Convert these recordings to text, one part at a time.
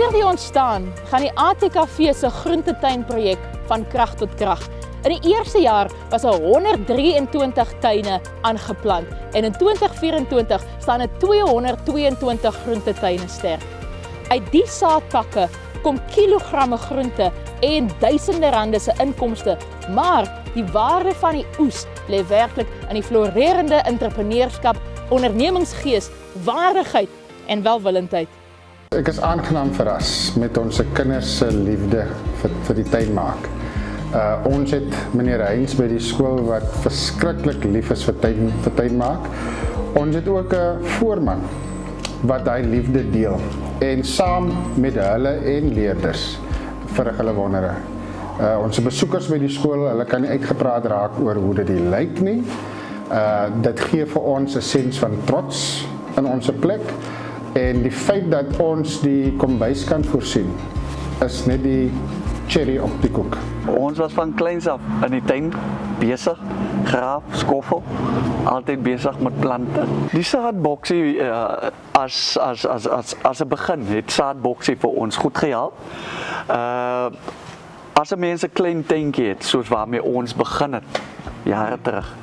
Sedert die ontstaan gaan die ATKV se groentetuinprojek van krag tot krag. In die eerste jaar was 123 tuine aangeplant en in 2024 staan 222 groentetuine sterk. Uit die saadpakke kom kilogramme groente en duisende rande se inkomste, maar die waarde van die oes lê werklik in die florerende entrepreneurskap, ondernemingsgees, waardigheid en welwillendheid. Ek is aangenaam verras met ons kinders se liefde vir die tuinmaak. Ons het meneer Heinz by die skool wat verskriklik lief is vir tuinmaak. Ons het ook 'n voorman wat hy liefde deel en saam met hulle en leerders verrig hulle wondere. Ons besoekers by die skool, hulle kan nie uitgepraat raak oor hoe dit lyk nie. Dit gee vir ons 'n sens van trots in ons plek en die feit dat ons die kombuis kan voorsien is net die cherry op die koek. Ons was van kleins af in die tuin besig, graaf, skoffel, altyd besig met plante. Die saadboksie as 'n begin het saadboksie vir ons goed gehelp. As 'n mens 'n klein tuintjie het, soos waarmee ons begin het, jare terug,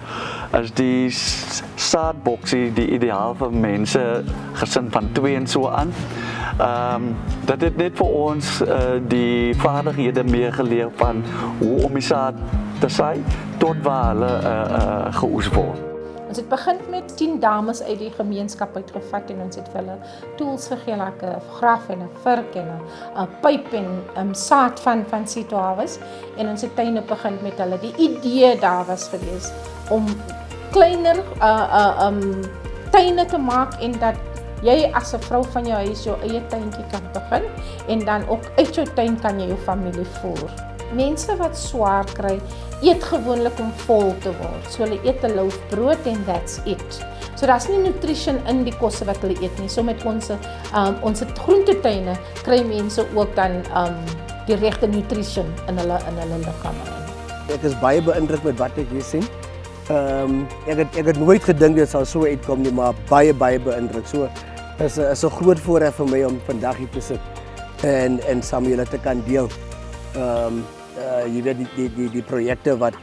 is die saadboksie die ideaal vir mense gesin van 2 en so aan. Dat het net vir ons die vaardighede meer geleer van hoe om die saad te saai tot waar hulle geoes word. Ons het begin met 10 dames uit die gemeenskap uitgevat en ons het vir hulle tools gegee, like 'n graf en 'n vurk en 'n pyp en saad van sitoawes en ons het tuine begin met hulle. Die idee daar was gewees om kleiner tuine te maak en dat jy as 'n vrou van jou huis jou eie tuintjie kan begin en dan ook uit jou tuin kan jy jou familie voer. Mense wat swaar kry, eet gewoonlik om vol te word. So hulle eet 'n loaf brood en that's it. So daar's nie nutrition in die kosse wat hulle eet nie. So met ons groentetuine kry mense ook dan die regte nutrition in hulle liggame. Ek is baie beïndruk met wat ek hier sien. Ek het nooit gedink dit sal so uitkom nie, maar baie beïndruk. So is 'n groot voorreg vir my om vandag hier te sit en saam julle te kan deel. Jy weet die projekte wat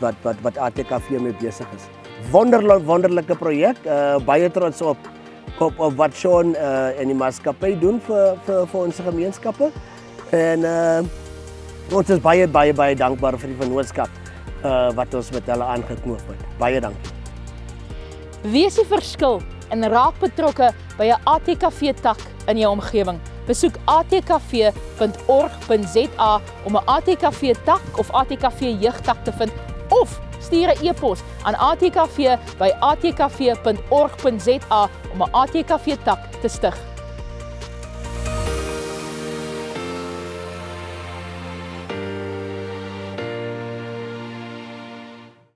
ATKV mee besig is. Wonderlike projek, baie trots op wat Sean en die maatskappy doen vir ons gemeenskappe. En ons is baie dankbaar vir die vennootskap wat ons met hulle aangeknoop het. Baie dankie. Wees die verskil en raak betrokke by 'n ATKV tak in jou omgewing. Besoek atkv.org.za om 'n ATKV tak of ATKV jeugtak te vind of stuur 'n e-pos aan atkv@atkv.org.za om 'n ATKV tak te stig.